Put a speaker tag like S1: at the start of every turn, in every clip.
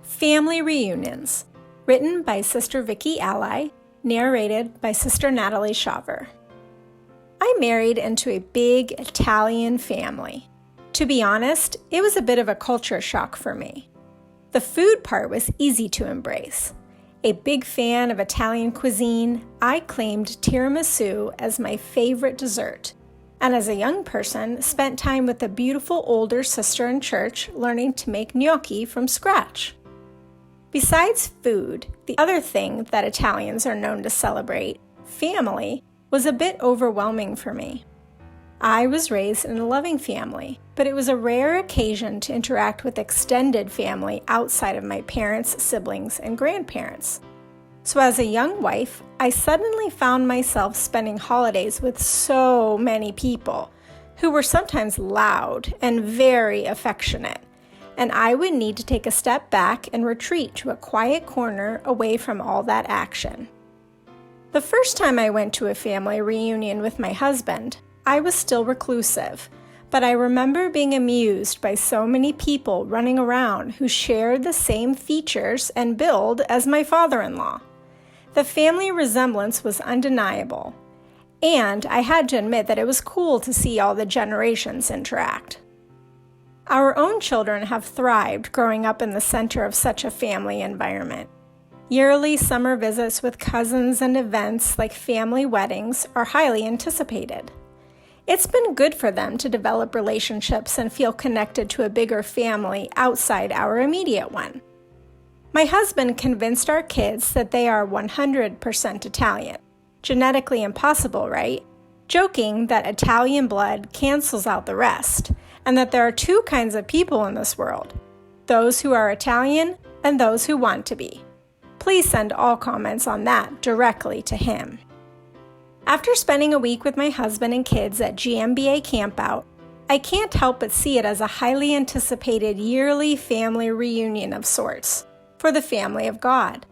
S1: Family Reunions, written by Sister Vicky Ally, narrated by Sister Natalie Shaver. I married into a big Italian family. To be honest, it was a bit of a culture shock for me. The food part was easy to embrace. A big fan of Italian cuisine, I claimed tiramisu as my favorite dessert, and as a young person, spent time with a beautiful older sister in church learning to make gnocchi from scratch. Besides food, the other thing that Italians are known to celebrate, family, was a bit overwhelming for me. I was raised in a loving family, but it was a rare occasion to interact with extended family outside of my parents, siblings, and grandparents. So as a young wife, I suddenly found myself spending holidays with so many people who were sometimes loud and very affectionate, and I would need to take a step back and retreat to a quiet corner away from all that action. The first time I went to a family reunion with my husband, I was still reclusive, but I remember being amused by so many people running around who shared the same features and build as my father-in-law. The family resemblance was undeniable, and I had to admit that it was cool to see all the generations interact. Our own children have thrived growing up in the center of such a family environment. Yearly summer visits with cousins and events like family weddings are highly anticipated. It's been good for them to develop relationships and feel connected to a bigger family outside our immediate one. My husband convinced our kids that they are 100% Italian. Genetically impossible, right? Joking that Italian blood cancels out the rest, and that there are two kinds of people in this world, those who are Italian and those who want to be. Please send all comments on that directly to him. After spending a week with my husband and kids at GMBA Campout, I can't help but see it as a highly anticipated yearly family reunion of sorts for the family of God.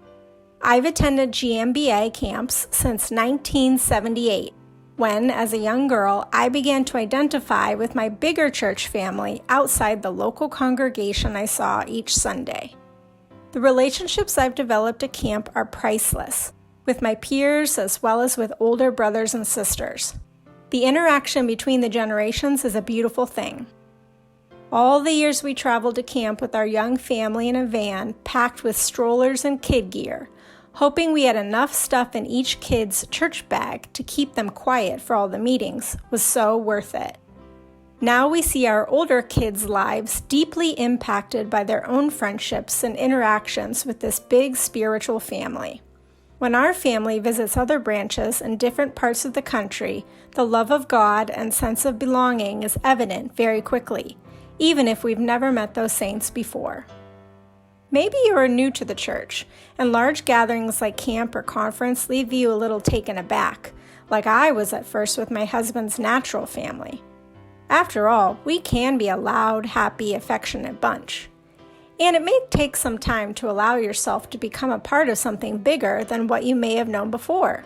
S1: I've attended GMBA camps since 1978, when, as a young girl, I began to identify with my bigger church family outside the local congregation I saw each Sunday. The relationships I've developed at camp are priceless, with my peers as well as with older brothers and sisters. The interaction between the generations is a beautiful thing. All the years we traveled to camp with our young family in a van packed with strollers and kid gear, hoping we had enough stuff in each kid's church bag to keep them quiet for all the meetings, was so worth it. Now we see our older kids' lives deeply impacted by their own friendships and interactions with this big spiritual family. When our family visits other branches in different parts of the country, the love of God and sense of belonging is evident very quickly, even if we've never met those saints before. Maybe you are new to the church, and large gatherings like camp or conference leave you a little taken aback, like I was at first with my husband's natural family. After all, we can be a loud, happy, affectionate bunch. And it may take some time to allow yourself to become a part of something bigger than what you may have known before.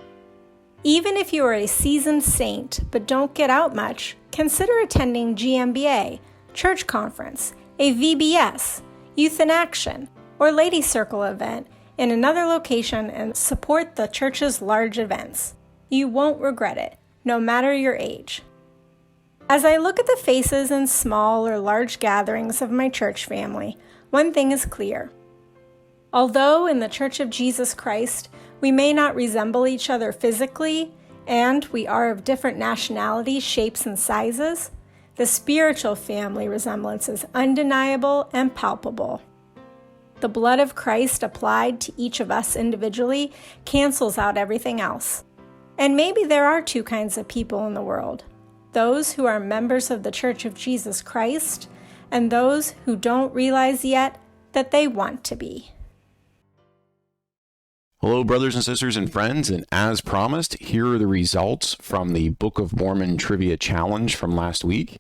S1: Even if you are a seasoned saint but don't get out much, consider attending GMBA, church conference, a VBS, Youth in Action, or Lady Circle event in another location and support the church's large events. You won't regret it, no matter your age. As I look at the faces in small or large gatherings of my church family, one thing is clear. Although in the Church of Jesus Christ, we may not resemble each other physically, and we are of different nationalities, shapes, and sizes, the spiritual family resemblance is undeniable and palpable. The blood of Christ applied to each of us individually cancels out everything else. And maybe there are two kinds of people in the world, those who are members of the Church of Jesus Christ and those who don't realize yet that they want to be.
S2: Hello, brothers and sisters and friends, and as promised, here are the results from the Book of Mormon Trivia Challenge from last week.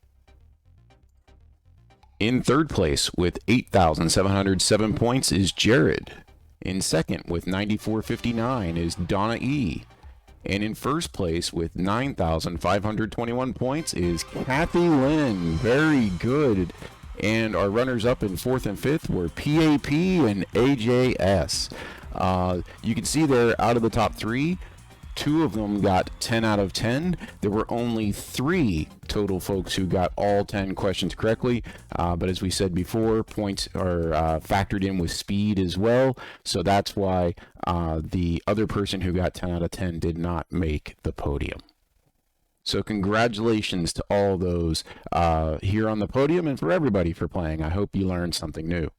S2: In third place with 8,707 points is Jared. In second with 9,459 is Donna E. And in first place with 9,521 points is Kathy Lynn. Very good. And our runners-up in 4th and 5th were PAP and AJS. You can see there, out of the top 3, 2 of them got 10 out of 10. There were only 3 total folks who got all 10 questions correctly. But as we said before, points are factored in with speed as well. So that's why the other person who got 10 out of 10 did not make the podium. So congratulations to all those here on the podium, and for everybody for playing. I hope you learned something new.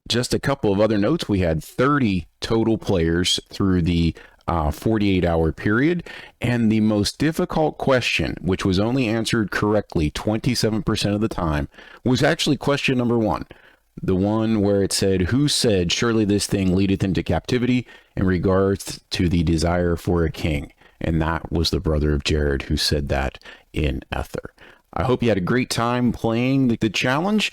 S2: Just a couple of other notes. We had 30 total players through the 48-hour period, and the most difficult question, which was only answered correctly 27% of the time, was actually question number 1. The one where it said, "Who said, 'Surely this thing leadeth into captivity,' in regards to the desire for a king?" And that was the brother of Jared who said that in Ether. I hope you had a great time playing the challenge.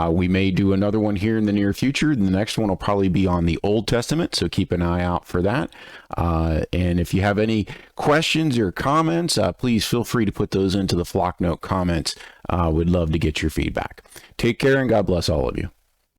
S2: We may do another one here in the near future. The next one will probably be on the Old Testament, so keep an eye out for that. And if you have any questions or comments, please feel free to put those into the Flock Note comments. We'd love to get your feedback. Take care, and God bless all of you.